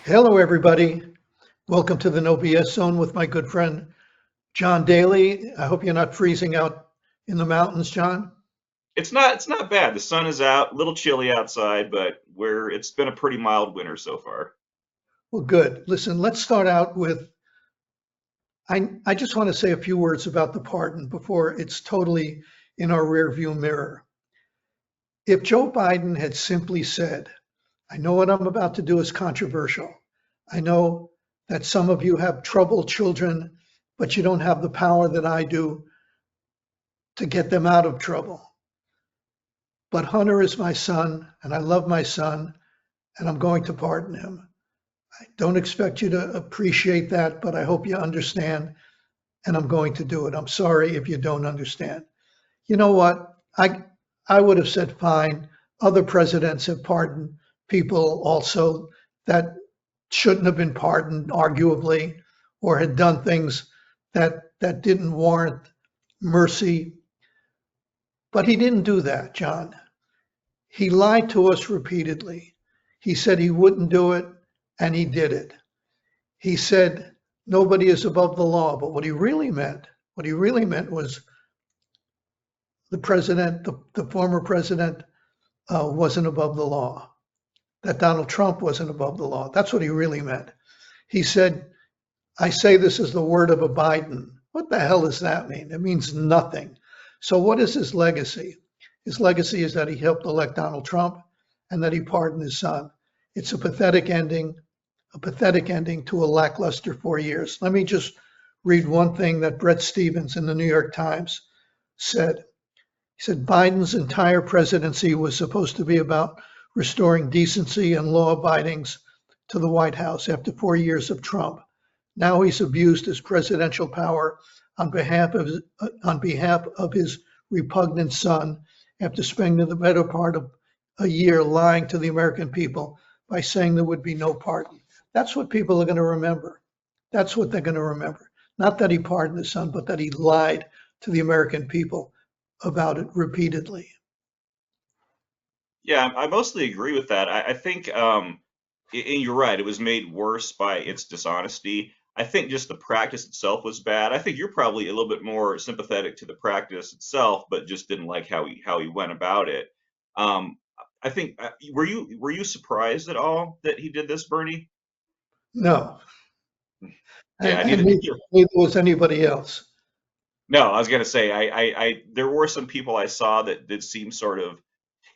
Hello, everybody. Welcome to the No BS Zone with my good friend, John Daly. I hope you're not freezing out in the mountains, John. It's not bad. The sun is out, a little chilly outside, but it's been a pretty mild winter so far. Well, good. Listen, let's start out with, I just want to say a few words about the pardon before it's totally in our rearview mirror. If Joe Biden had simply said, I know what I'm about to do is controversial. I know that some of you have troubled children, but you don't have the power that I do to get them out of trouble. But Hunter is my son, and I love my son, and I'm going to pardon him. I don't expect you to appreciate that, but I hope you understand, and I'm going to do it. I'm sorry if you don't understand. You know what? I would have said fine. Other presidents have pardoned people also that shouldn't have been pardoned, arguably, or had done things that didn't warrant mercy. But he didn't do that, John. He lied to us repeatedly. He said he wouldn't do it, and he did it. He said nobody is above the law, but what he really meant was the former president, wasn't above the law, that Donald Trump wasn't above the law. That's what he really meant. He said, I say this is the word of a Biden. What the hell does that mean? It means nothing. So what is his legacy? His legacy is that he helped elect Donald Trump and that he pardoned his son. It's a pathetic ending to a lackluster 4 years. Let me just read one thing that Bret Stephens in the New York Times said. He said, Biden's entire presidency was supposed to be about restoring decency and law abidings to the White House after 4 years of Trump. Now he's abused his presidential power on behalf of his repugnant son after spending the better part of a year lying to the American people by saying there would be no pardon. That's what people are going to remember. That's what they're going to remember. Not that he pardoned his son, but that he lied to the American people about it repeatedly. Yeah, I mostly agree with that. I think, and you're right, it was made worse by its dishonesty. I think just the practice itself was bad. I think you're probably a little bit more sympathetic to the practice itself, but just didn't like how he went about it. Um, I think were you surprised at all that he did this, Bernie? No, Yeah, and neither. neither was anybody else. No, I was gonna say there were some people I saw that did seem sort of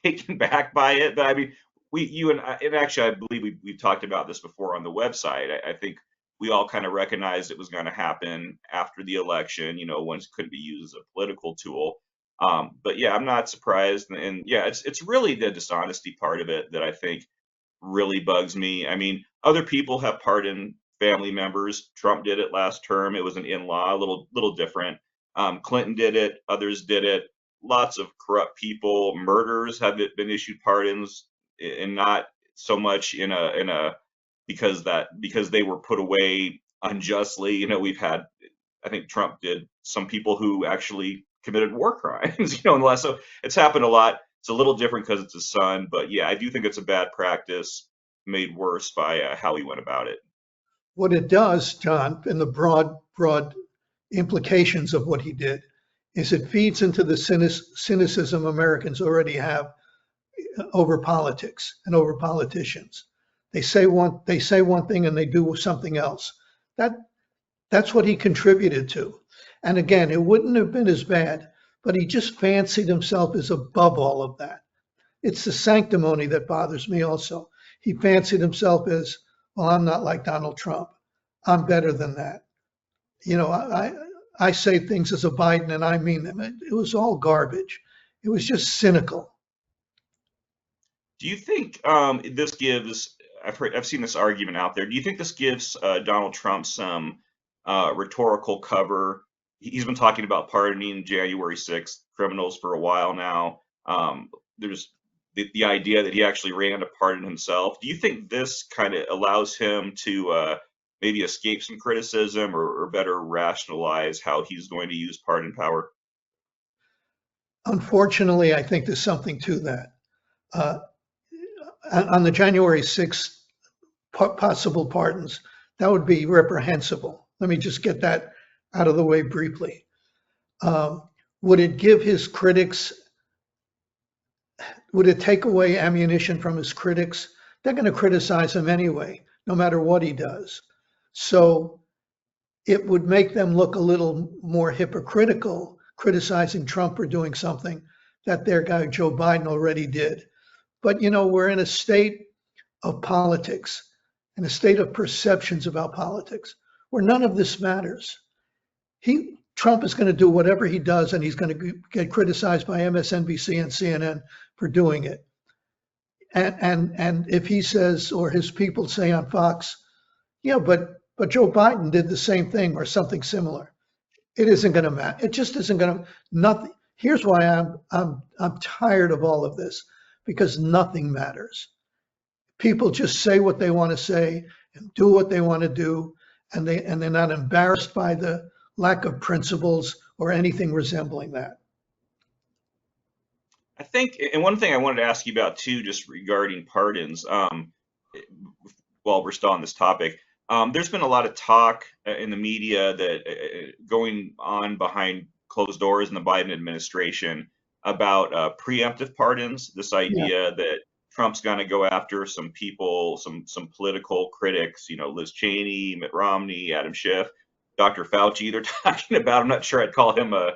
taken back by it, but I mean, you and I, and actually, I believe we've talked about this before on the website. I think we all kind of recognized it was going to happen after the election. Once it couldn't be used as a political tool. But yeah, I'm not surprised, and yeah, it's really the dishonesty part of it that I think really bugs me. I mean, other people have pardoned family members. Trump did it last term. It was an in-law, a little different. Clinton did it. Others did it. Lots of corrupt people, murderers have been issued pardons, and not so much in a because they were put away unjustly. We've had, I think Trump did some people who actually committed war crimes, unless so it's happened a lot. It's a little different because it's his son, but yeah, I do think it's a bad practice made worse by how he went about it. What it does, John, in the broad implications of what he did, is it feeds into the cynicism Americans already have over politics and over politicians. They say one thing and they do something else. That that's what he contributed to. And again, it wouldn't have been as bad, but he just fancied himself as above all of that. It's the sanctimony that bothers me also. He fancied himself as, well, I'm not like Donald Trump. I'm better than that. I say things as a Biden and I mean them. It was all garbage. It was just cynical. Do you think this gives? I've seen this argument out there. Do you think this gives Donald Trump some rhetorical cover? He's been talking about pardoning January 6th criminals for a while now. There's the idea that he actually ran to pardon himself. Do you think this kind of allows him to maybe escape some criticism, or better rationalize how he's going to use pardon power? Unfortunately, I think there's something to that. Uh, on the January 6th possible pardons. That would be reprehensible. Let me just get that out of the way briefly. Would it give his critics, would it take away ammunition from his critics? They're going to criticize him anyway, no matter what he does. So it would make them look a little more hypocritical, criticizing Trump for doing something that their guy Joe Biden already did. But we're in a state of politics, in a state of perceptions about politics, where none of this matters. Trump is going to do whatever he does, and he's going to get criticized by MSNBC and CNN for doing it. And if he says, or his people say on Fox, yeah, but Joe Biden did the same thing or something similar, it isn't going to matter. It just isn't going to. Nothing. Here's why I'm tired of all of this, because nothing matters. People just say what they want to say and do what they want to do, and they're not embarrassed by the lack of principles or anything resembling that. I think, and one thing I wanted to ask you about too, just regarding pardons, while we're still on this topic, there's been a lot of talk in the media that going on behind closed doors in the Biden administration about preemptive pardons. This idea that Trump's going to go after some people, some political critics, Liz Cheney, Mitt Romney, Adam Schiff, Dr. Fauci. They're talking about. I'm not sure I'd call him a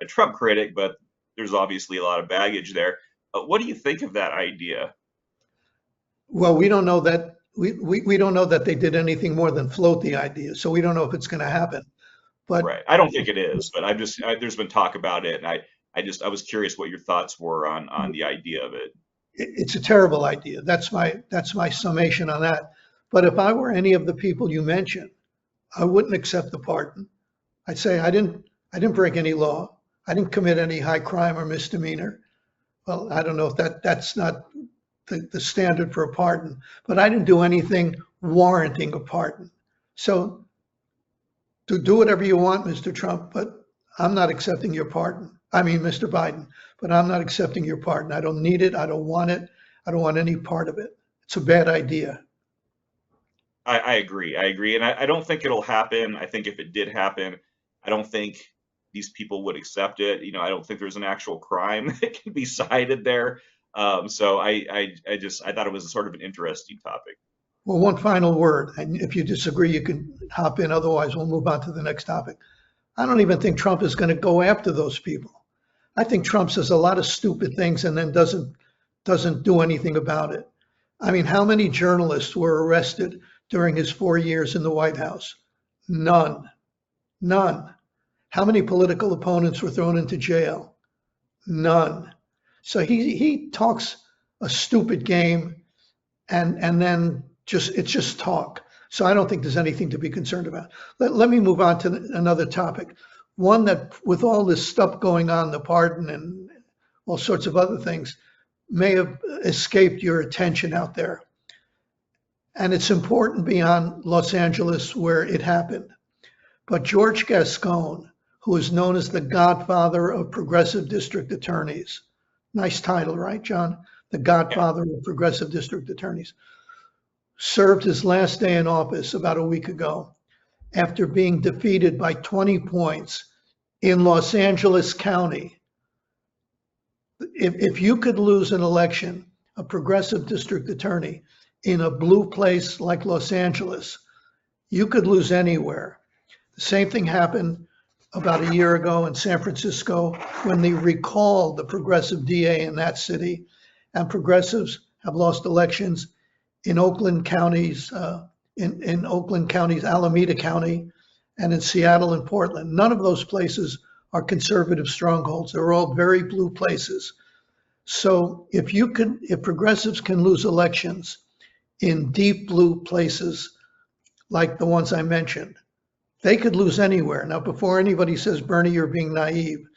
Trump critic, but there's obviously a lot of baggage there. What do you think of that idea? Well, we don't know that. We don't know that they did anything more than float the idea, so we don't know if it's going to happen. But right, I don't think it is, but there's been talk about it, and I was curious what your thoughts were on the idea of it. It's a terrible idea. That's my summation on that. But if I were any of the people you mentioned, I wouldn't accept the pardon. I'd say I didn't break any law. I didn't commit any high crime or misdemeanor. Well, I don't know if that's not the standard for a pardon, but I didn't do anything warranting a pardon. So to do whatever you want, Mr. Trump, but I'm not accepting your pardon. I mean, Mr. Biden, but I'm not accepting your pardon. I don't need it. I don't want it. I don't want any part of it. It's a bad idea. I agree. And I don't think it'll happen. I think if it did happen, I don't think these people would accept it. I don't think there's an actual crime that can be cited there. So I thought it was a sort of an interesting topic. Well, one final word, and if you disagree, you can hop in. Otherwise, we'll move on to the next topic. I don't even think Trump is going to go after those people. I think Trump says a lot of stupid things and then doesn't do anything about it. I mean, how many journalists were arrested during his 4 years in the White House? None. How many political opponents were thrown into jail? None. So he talks a stupid game, and then it's just talk. So I don't think there's anything to be concerned about. Let me move on to another topic. One that, with all this stuff going on, the pardon and all sorts of other things, may have escaped your attention out there. And it's important beyond Los Angeles where it happened. But George Gascón, who is known as the godfather of progressive district attorneys. Nice title, right, John? The godfather of progressive district attorneys. Served his last day in office about a week ago after being defeated by 20 points in Los Angeles County. If you could lose an election, a progressive district attorney, in a blue place like Los Angeles, you could lose anywhere. The same thing happened about a year ago in San Francisco when they recalled the progressive DA in that city, and progressives have lost elections in Oakland counties, in Oakland counties, Alameda County, and in Seattle and Portland. None of those places are conservative strongholds. They're all very blue places. So if progressives can lose elections in deep blue places like the ones I mentioned, they could lose anywhere. Now, before anybody says, Bernie, you're being naive,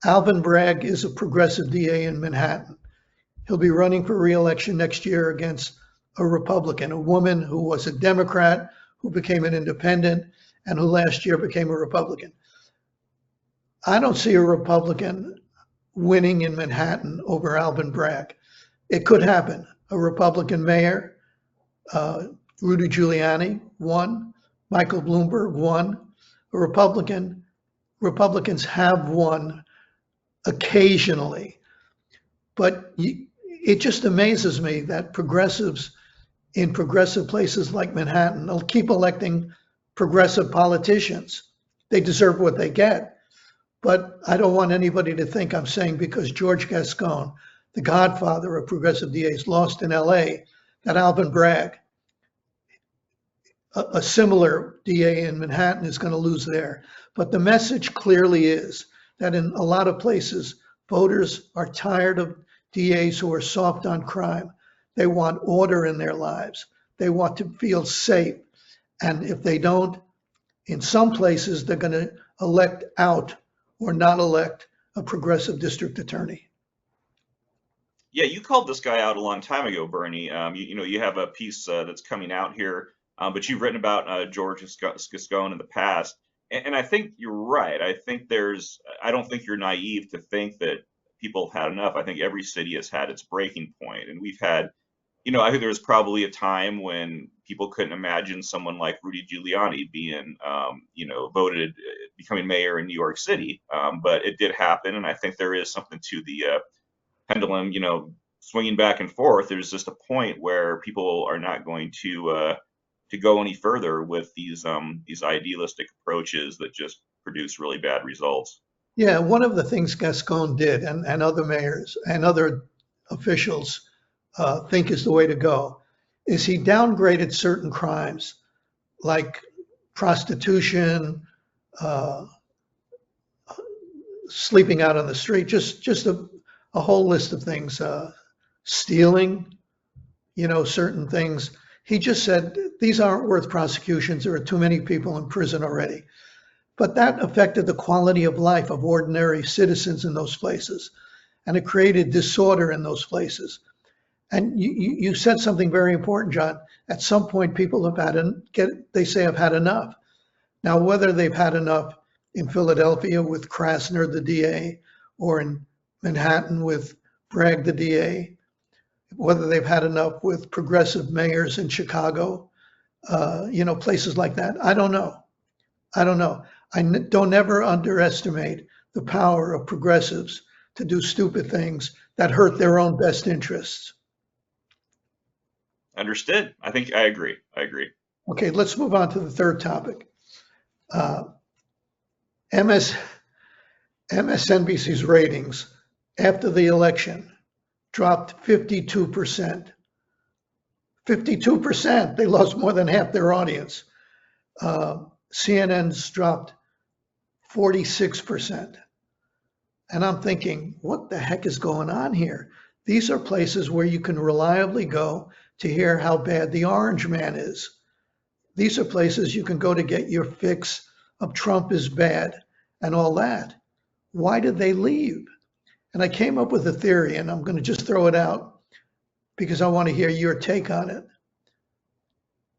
Alvin Bragg is a progressive DA in Manhattan. He'll be running for re-election next year against a Republican, a woman who was a Democrat, who became an independent, and who last year became a Republican. I don't see a Republican winning in Manhattan over Alvin Bragg. It could happen. A Republican mayor, Rudy Giuliani won, Michael Bloomberg won, a Republican. Republicans have won occasionally, but it just amazes me that progressives in progressive places like Manhattan will keep electing progressive politicians. They deserve what they get. But I don't want anybody to think I'm saying because George Gascón, the godfather of progressive DAs, lost in LA, that Alvin Bragg, a similar DA in Manhattan, is going to lose there. But the message clearly is that in a lot of places, voters are tired of DAs who are soft on crime. They want order in their lives. They want to feel safe. And if they don't, in some places, they're going to elect out or not elect a progressive district attorney. Yeah, you called this guy out a long time ago, Bernie. You have a piece that's coming out here, but you've written about George Gascón in the past, and I think you're right. I don't think you're naive to think that people have had enough. I think every city has had its breaking point, and we've had, I think there was probably a time when people couldn't imagine someone like Rudy Giuliani being, voted, becoming mayor in New York City, but it did happen, and I think there is something to the pendulum, swinging back and forth. There's just a point where people are not going to go any further with these idealistic approaches that just produce really bad results. Yeah, one of the things Gascón did, and other mayors and other officials think is the way to go, is he downgraded certain crimes like prostitution, sleeping out on the street, just a whole list of things, stealing, certain things. He just said, these aren't worth prosecutions. There are too many people in prison already. But that affected the quality of life of ordinary citizens in those places. And it created disorder in those places. And you said something very important, John. At some point, people they say have had enough. Now, whether they've had enough in Philadelphia with Krasner, the DA, or in Manhattan with Bragg, the DA, whether they've had enough with progressive mayors in Chicago, places like that. I don't know. Don't ever underestimate the power of progressives to do stupid things that hurt their own best interests. Understood. I think I agree. Okay, let's move on to the third topic. MSNBC's ratings after the election dropped 52%. 52%. They lost more than half their audience. CNN's dropped 46%. And I'm thinking, what the heck is going on here? These are places where you can reliably go to hear how bad the orange man is. These are places you can go to get your fix of Trump is bad and all that. Why did they leave? And I came up with a theory, and I'm going to just throw it out because I want to hear your take on it.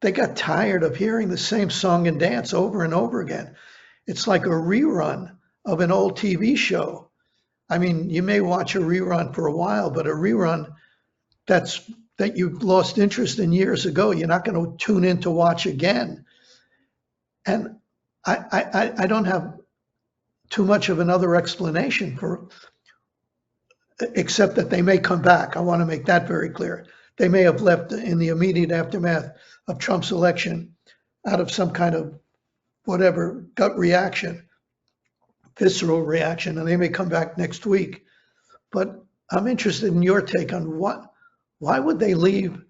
They got tired of hearing the same song and dance over and over again. It's like a rerun of an old TV show. I mean, you may watch a rerun for a while, but a rerun that you lost interest in years ago, you're not going to tune in to watch again. And I don't have too much of another explanation except that they may come back. I want to make that very clear. They may have left in the immediate aftermath of Trump's election out of some kind of whatever gut reaction, visceral reaction, and they may come back next week. But I'm interested in your take on why would they leave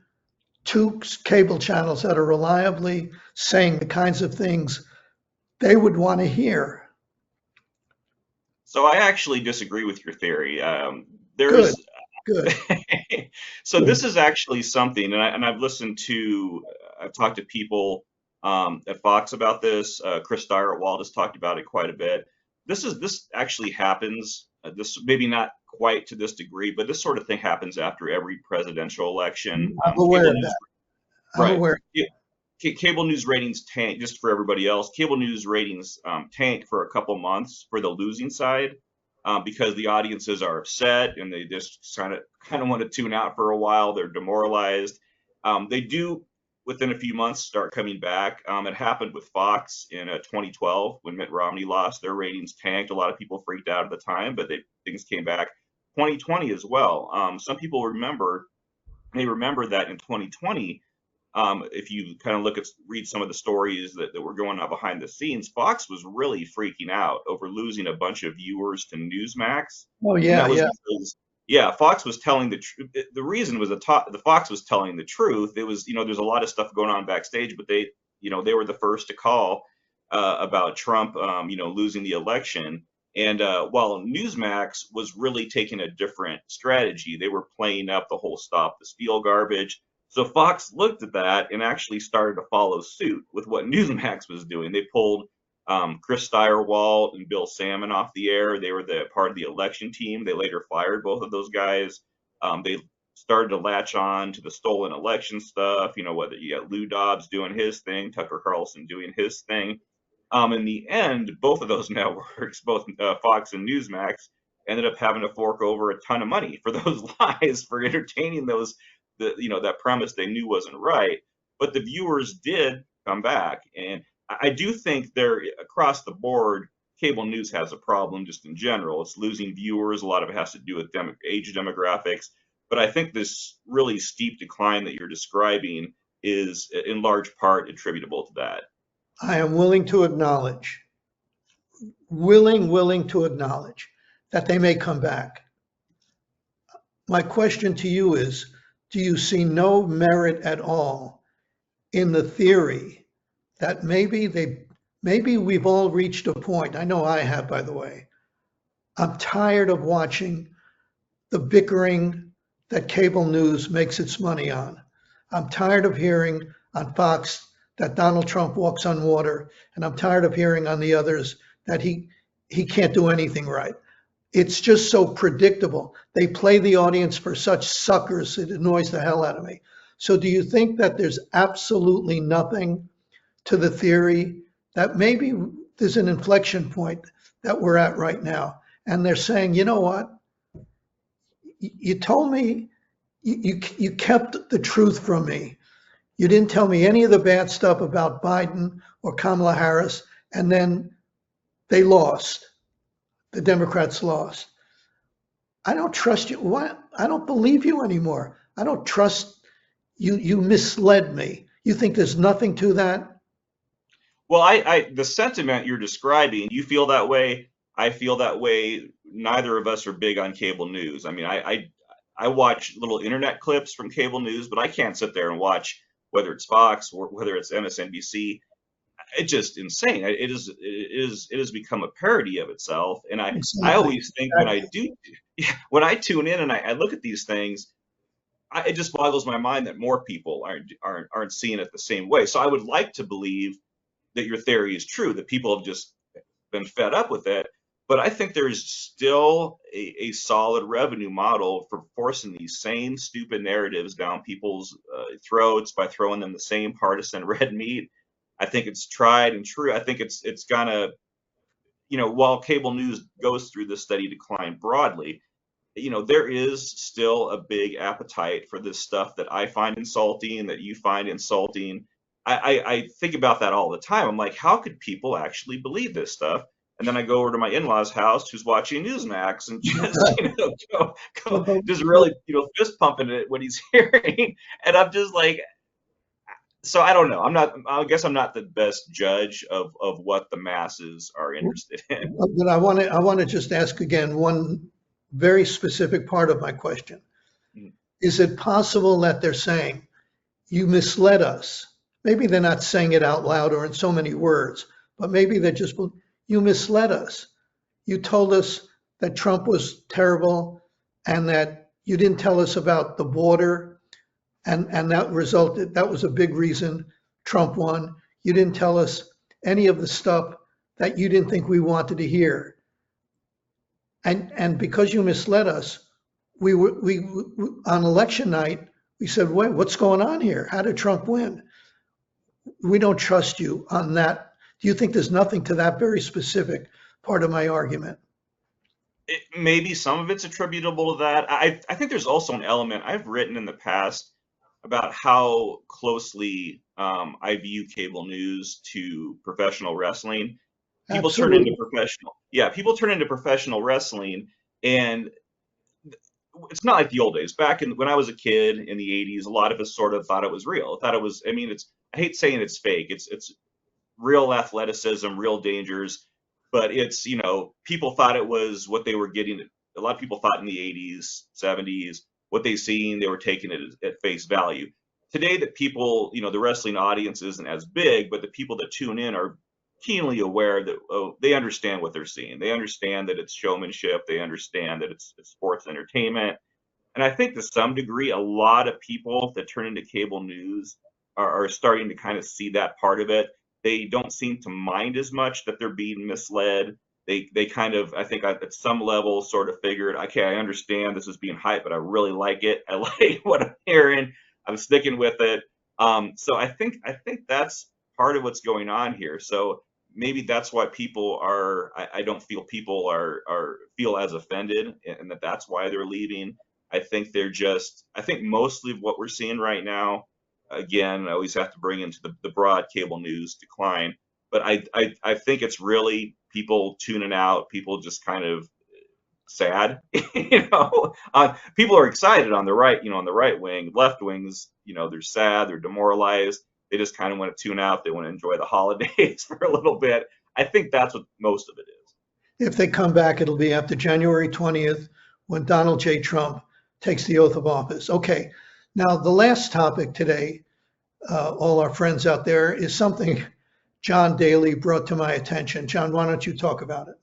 two cable channels that are reliably saying the kinds of things they would want to hear? So I actually disagree with your theory. Good. So this is actually something, and I've talked to people at Fox about this. Chris Dyer at Walt has talked about it quite a bit. This actually happens. This maybe not quite to this degree, but this sort of thing happens after every presidential election. I'm aware of that. I'm aware. Cable news ratings tank, just for everybody else. Cable news ratings tanked for a couple months for the losing side because the audiences are upset and they just kind of want to tune out for a while. They're demoralized. They do within a few months start coming back. It happened with Fox in 2012 when Mitt Romney lost. Their ratings tanked. A lot of people freaked out at the time, but things came back. 2020 as well. Some people remember that in 2020, if you kind of read some of the stories that were going on behind the scenes, Fox was really freaking out over losing a bunch of viewers to Newsmax. Oh, And yeah, that was yeah. because, yeah, Fox was telling the truth. The reason was the Fox was telling the truth. It was, there's a lot of stuff going on backstage, but they were the first to call about Trump, losing the election. And while Newsmax was really taking a different strategy, they were playing up the whole stop the steal garbage. So Fox looked at that and actually started to follow suit with what Newsmax was doing. They pulled Chris Steyerwalt and Bill Salmon off the air. They were the part of the election team. They later fired both of those guys. They started to latch on to the stolen election stuff. Whether you got Lou Dobbs doing his thing, Tucker Carlson doing his thing. In the end, both of those networks, both Fox and Newsmax, ended up having to fork over a ton of money for those lies, for entertaining that premise they knew wasn't right. But the viewers did come back, and I do think across the board, cable news has a problem just in general. It's losing viewers. A lot of it has to do with age demographics. But I think this really steep decline that you're describing is in large part attributable to that. I am willing to acknowledge, willing to acknowledge that they may come back. My question to you is, do you see no merit at all in the theory that maybe we've all reached a point? I know I have, by the way. I'm tired of watching the bickering that cable news makes its money on. I'm tired of hearing on Fox that Donald Trump walks on water, and I'm tired of hearing on the others that he can't do anything right. It's just so predictable. They play the audience for such suckers, it annoys the hell out of me. So do you think that there's absolutely nothing to the theory that maybe there's an inflection point that we're at right now? And they're saying, you know what? You told me, you kept the truth from me. You didn't tell me any of the bad stuff about Biden or Kamala Harris, and then they lost. The Democrats lost. I don't trust you. What? I don't believe you anymore. I don't trust you. You misled me. You think there's nothing to that? Well, the sentiment you're describing, you feel that way. I feel that way. Neither of us are big on cable news. I mean, I watch little internet clips from cable news, but I can't sit there and watch whether it's Fox or whether it's MSNBC. It's just insane. It has become a parody of itself. And I Exactly. always think when I tune in and I look at these things, it just boggles my mind that more people aren't seeing it the same way. So I would like to believe that your theory is true, that people have just been fed up with it. But I think there's still a solid revenue model for forcing these same stupid narratives down people's throats by throwing them the same partisan red meat. I think it's tried and true. I think it's gonna, while cable news goes through this steady decline broadly, there is still a big appetite for this stuff that I find insulting, that you find insulting. I think about that all the time. I'm like, how could people actually believe this stuff? And then I go over to my in-laws' house, who's watching Newsmax, and just just really fist pumping it when he's hearing, and I'm just like, so I don't know. I guess I'm not the best judge of what the masses are interested in. But I want to just ask again one very specific part of my question. Mm. Is it possible that they're saying, you misled us? Maybe they're not saying it out loud or in so many words, but maybe they're just, you misled us. You told us that Trump was terrible and that you didn't tell us about the border. And that was a big reason Trump won. You didn't tell us any of the stuff that you didn't think we wanted to hear. And because you misled us, we on election night, we said, wait, what's going on here? How did Trump win? We don't trust you on that. Do you think there's nothing to that very specific part of my argument? Maybe some of it's attributable to that. I think there's also an element I've written in the past about how closely I view cable news to professional wrestling. Absolutely. People turn into professional wrestling, and it's not like the old days. Back when I was a kid in the 80s, a lot of us sort of thought it was real. Thought it was, I mean, I hate saying it's fake. It's real athleticism, real dangers, but it's, people thought it was what they were getting. A lot of people thought in the 80s, 70s, what they seen, they were taking it at face value. Today, that people, the wrestling audience isn't as big, but the people that tune in are keenly aware that, they understand what they're seeing. They understand that it's showmanship. They understand that it's sports entertainment. And I think to some degree, a lot of people that turn into cable news are starting to kind of see that part of it. They don't seem to mind as much that they're being misled. They kind of, I think, at some level sort of figured, okay, I understand this is being hyped, but I really like it. I like what I'm hearing. I'm sticking with it. So I think that's part of what's going on here. So maybe that's why people are. I don't feel people are feel as offended, and that's why they're leaving. I think they're just, I think mostly what we're seeing right now, again, I always have to bring into the broad cable news decline, but I think it's really people tuning out, people just kind of sad, people are excited on the right, on the right wing. Left wings, they're sad, they're demoralized. They just kind of want to tune out. They want to enjoy the holidays for a little bit. I think that's what most of it is. If they come back, it'll be after January 20th when Donald J. Trump takes the oath of office. Okay. Now, the last topic today, all our friends out there, is something John Daly brought to my attention. John, why don't you talk about it?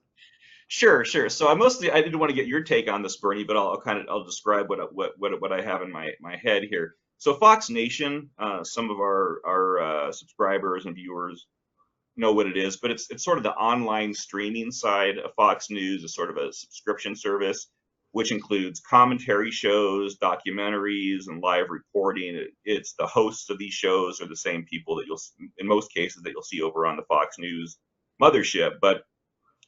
Sure, sure. So I didn't want to get your take on this, Bernie, but I'll describe what I have in my head here. So Fox Nation, some of our subscribers and viewers know what it is, but it's sort of the online streaming side of Fox News. Is sort of a subscription service, which includes commentary shows, documentaries, and live reporting. It's the hosts of these shows are the same people that in most cases, that you'll see over on the Fox News mothership, but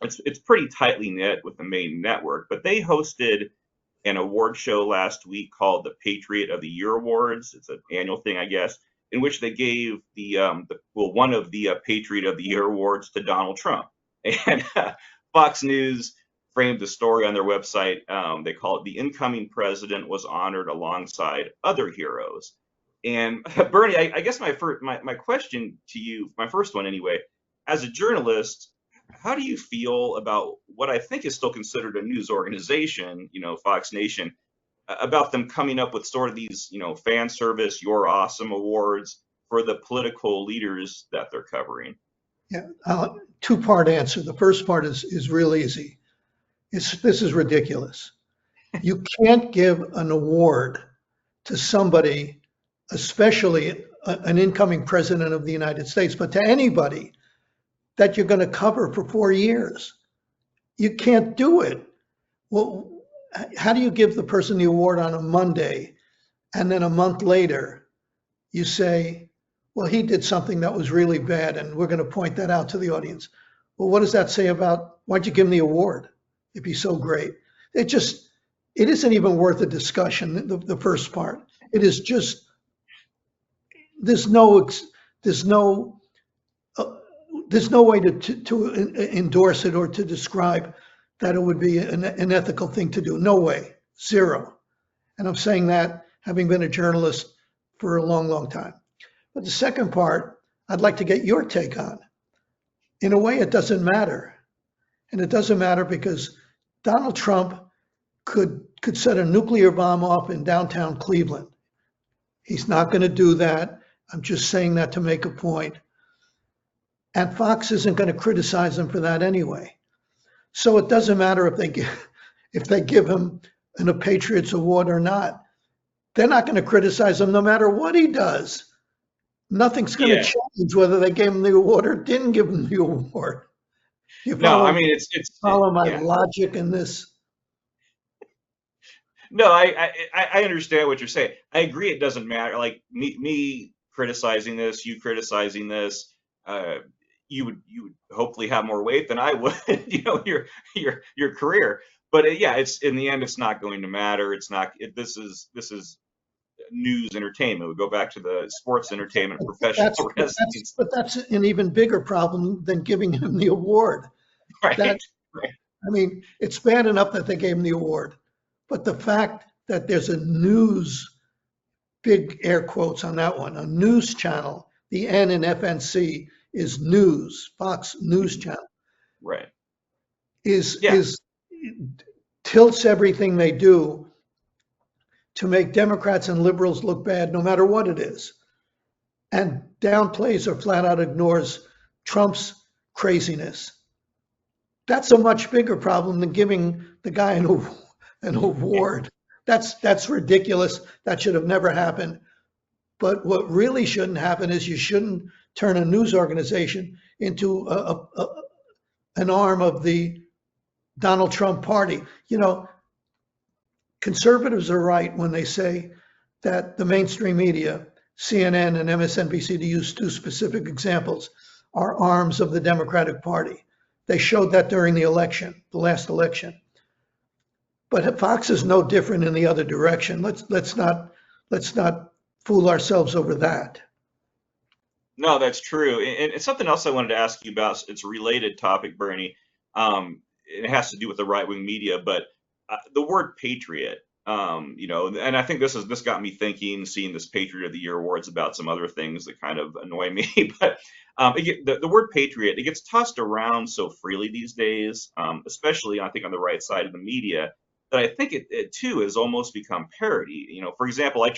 it's pretty tightly knit with the main network. But they hosted an award show last week called the Patriot of the Year Awards. It's an annual thing, I guess, in which they gave one of the Patriot of the Year awards to Donald Trump. And Fox News framed the story on their website. They call it "The Incoming President Was Honored Alongside Other Heroes." And Bernie, I guess my question to you, my first one anyway, as a journalist, how do you feel about what I think is still considered a news organization, Fox Nation, about them coming up with sort of these, fan service, "You're Awesome" awards for the political leaders that they're covering? Yeah, two-part answer. The first part is real easy. This is ridiculous. You can't give an award to somebody, especially an incoming president of the United States, but to anybody that you're going to cover for 4 years. You can't do it. Well, how do you give the person the award on a Monday and then a month later you say, well, he did something that was really bad and we're going to point that out to the audience? Well, what does that say about why'd you give him the award if he's so great? It isn't even worth a discussion, the first part. It is just, there's no way to endorse it or to describe that it would be an ethical thing to do. No way, zero. And I'm saying that having been a journalist for a long, long time. But the second part, I'd like to get your take on. In a way, it doesn't matter. And it doesn't matter because Donald Trump could set a nuclear bomb off in downtown Cleveland. He's not going to do that. I'm just saying that to make a point. And Fox isn't going to criticize him for that anyway. So it doesn't matter if they give him a Patriots Award or not. They're not going to criticize him no matter what he does. Nothing's going to change whether they gave him the award or didn't give him the award. No, I mean it's follow my logic in this. No, I understand what you're saying. I agree. It doesn't matter. Like me criticizing this, you criticizing this. You would hopefully have more weight than I would, your career. But it's in the end, it's not going to matter. It's not. This is news entertainment. We go back to the sports entertainment That's, professional that's, wrestling. but that's an even bigger problem than giving him the award. Right. That, Right. I mean, it's bad enough that they gave him the award, but the fact that there's a news, big air quotes on that one, a news channel, the N in FNC is news, Fox News Channel, Right. is Yeah. tilts everything they do to make Democrats and liberals look bad, no matter what it is, and downplays or flat out ignores Trump's craziness. That's a much bigger problem than giving the guy an award. That's ridiculous. That should have never happened. But what really shouldn't happen is you shouldn't turn a news organization into an arm of the Donald Trump party. You know, conservatives are right when they say that the mainstream media, CNN and MSNBC, to use two specific examples, are arms of the Democratic Party. They showed that during the election, the last election. But Fox is no different in the other direction. Let's not fool ourselves over that. No, that's true. And it's something else I wanted to ask you about. It's a related topic, Bernie. It has to do with the right-wing media, but the word patriot, and I think this got me thinking, seeing this Patriot of the Year awards about some other things that kind of annoy me. But the word patriot, it gets tossed around so freely these days, especially I think on the right side of the media, that I think it too has almost become parody. For example, I'll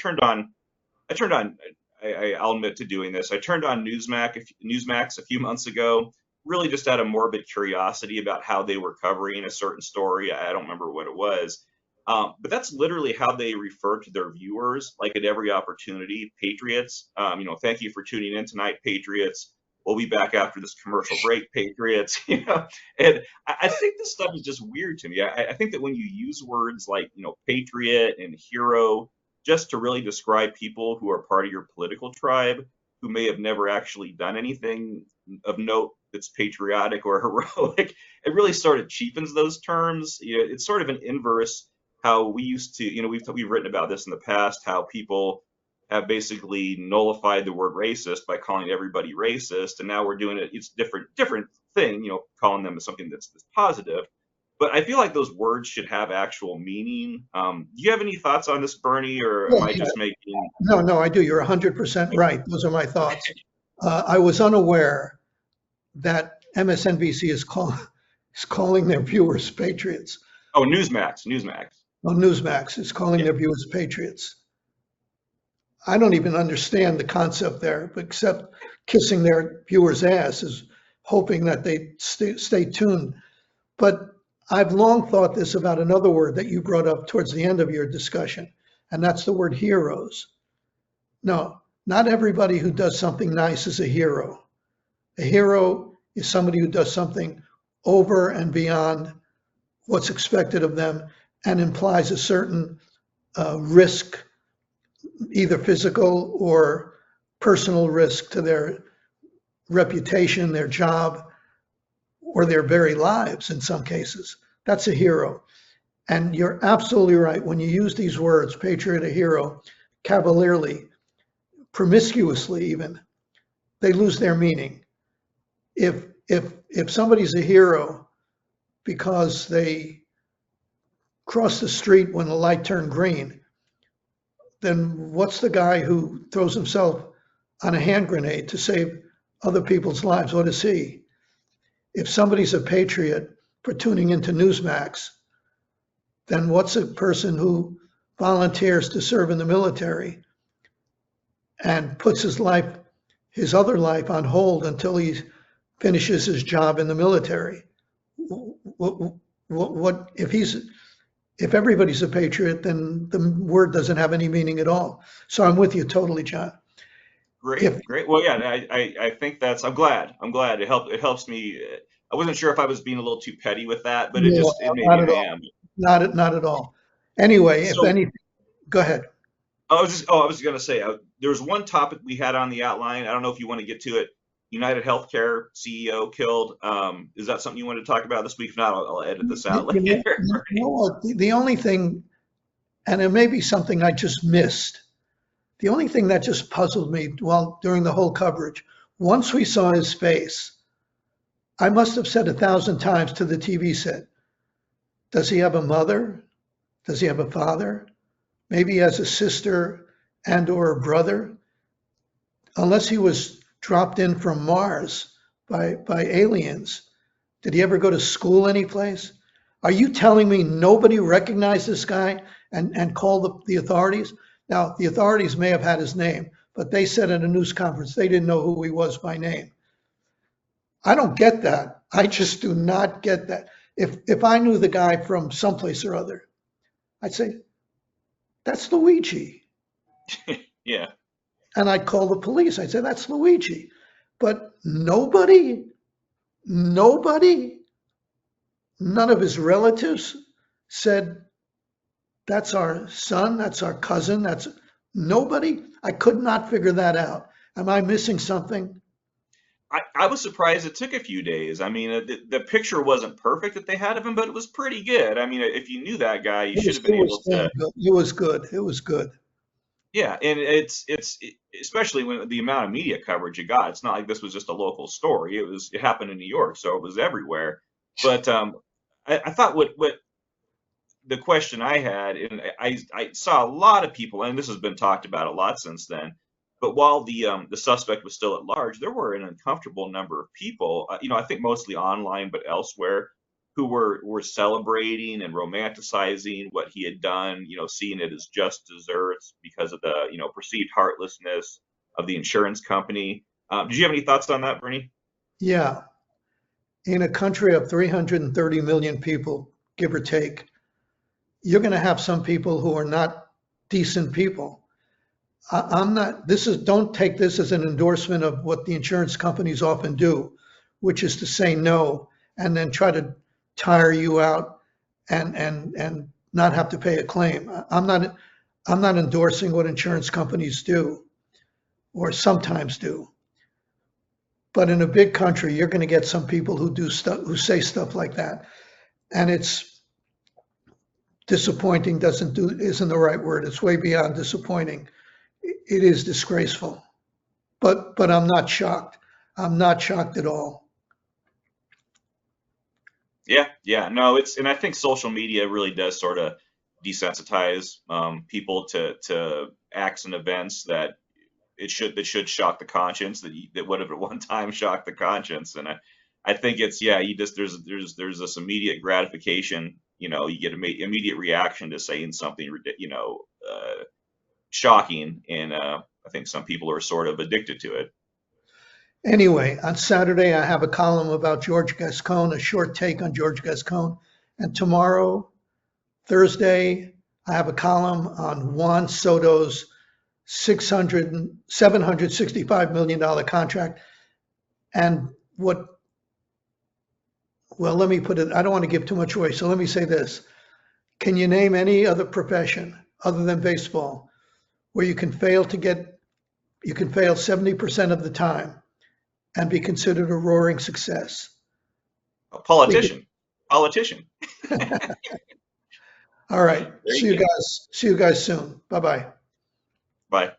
admit to doing this. I turned on Newsmax a few months ago, really just out of morbid curiosity about how they were covering a certain story. I don't remember what it was. But that's literally how they refer to their viewers, like at every opportunity, patriots. Thank you for tuning in tonight, patriots. We'll be back after this commercial break, patriots. And I think this stuff is just weird to me. I think that when you use words like, patriot and hero, just to really describe people who are part of your political tribe, who may have never actually done anything of note that's patriotic or heroic, it really sort of cheapens those terms. It's sort of an inverse how we used to, we've written about this in the past, how people have basically nullified the word racist by calling everybody racist, and now we're doing it. It's different thing, calling them something that's positive. But I feel like those words should have actual meaning. Do you have any thoughts on this, Bernie, or am I just making? No, I do. You're 100% right. Those are my thoughts. I was unaware that MSNBC is calling their viewers patriots. Oh, Newsmax. Oh, Newsmax is calling their viewers patriots. I don't even understand the concept there, except kissing their viewers' asses, hoping that they stay tuned. But I've long thought this about another word that you brought up towards the end of your discussion, and that's the word heroes. No, not everybody who does something nice is a hero. A hero is somebody who does something over and beyond what's expected of them and implies a certain risk, either physical or personal risk to their reputation, their job, or their very lives in some cases. That's a hero. And you're absolutely right. When you use these words, patriot, a hero, cavalierly, promiscuously even, they lose their meaning. If somebody's a hero because they crossed the street when the light turned green, then what's the guy who throws himself on a hand grenade to save other people's lives? What is he? If somebody's a patriot for tuning into Newsmax, then what's a person who volunteers to serve in the military and puts his other life on hold until he finishes his job in the military? What if everybody's a patriot, then the word doesn't have any meaning at all. So I'm with you totally, John. Great. Well, yeah, I think I'm glad. It helps me. I wasn't sure if I was being a little too petty with that, but it maybe I am. Not at all. Anyway, So, if anything, go ahead. I was going to say, there was one topic we had on the outline. I don't know if you want to get to it. UnitedHealthcare CEO killed. Is that something you want to talk about this week? If not, I'll edit this out later. The only thing, and it may be something I just missed, The only thing that just puzzled me during the whole coverage, once we saw his face, I must have said 1,000 times to the TV set, does he have a mother? Does he have a father? Maybe he has a sister and or a brother? Unless he was dropped in from Mars by aliens, did he ever go to school anyplace? Are you telling me nobody recognized this guy and called the authorities? Now, the authorities may have had his name, but they said at a news conference they didn't know who he was by name. I don't get that. I just do not get that. If I knew the guy from someplace or other, I'd say, that's Luigi. Yeah. And I'd call the police. I'd say, that's Luigi. But nobody, none of his relatives said, that's our son, that's our cousin, that's nobody. I could not figure that out. Am I missing something? I was surprised it took a few days. I mean, the picture wasn't perfect that they had of him, but it was pretty good. I mean, if you knew that guy, you should have been able to. It was good. It was good. Yeah, and it's especially when the amount of media coverage you got. It's not like this was just a local story. It happened in New York, so it was everywhere. But I thought what the question I had, and I saw a lot of people, and this has been talked about a lot since then. But while the suspect was still at large, there were an uncomfortable number of people, I think mostly online, but elsewhere, who were celebrating and romanticizing what he had done, seeing it as just desserts because of the, perceived heartlessness of the insurance company. Did you have any thoughts on that, Bernie? Yeah. In a country of 330 million people, give or take, you're going to have some people who are not decent people. I'm not, don't take this as an endorsement of what the insurance companies often do, which is to say no and then try to tire you out and not have to pay a claim. I'm not endorsing what insurance companies do or sometimes do. But in a big country, you're going to get some people who say stuff like that. And it's disappointing, isn't the right word. It's way beyond disappointing. It is disgraceful. But I'm not shocked. I'm not shocked at all. Yeah, no, and I think social media really does sort of desensitize people to acts and events that should shock the conscience, that would have at one time shocked the conscience. And I think it's, there's this immediate gratification, you get immediate reaction to saying something, shocking, and I think some people are sort of addicted to it. Anyway, on Saturday, I have a column about George Gascón, a short take on George Gascón. And tomorrow, Thursday, I have a column on Juan Soto's $765 million contract. And well, let me put it, I don't want to give too much away. So let me say this. Can you name any other profession other than baseball where you can fail 70% of the time and be considered a roaring success? A politician. All right. See you guys soon. Bye-bye. Bye.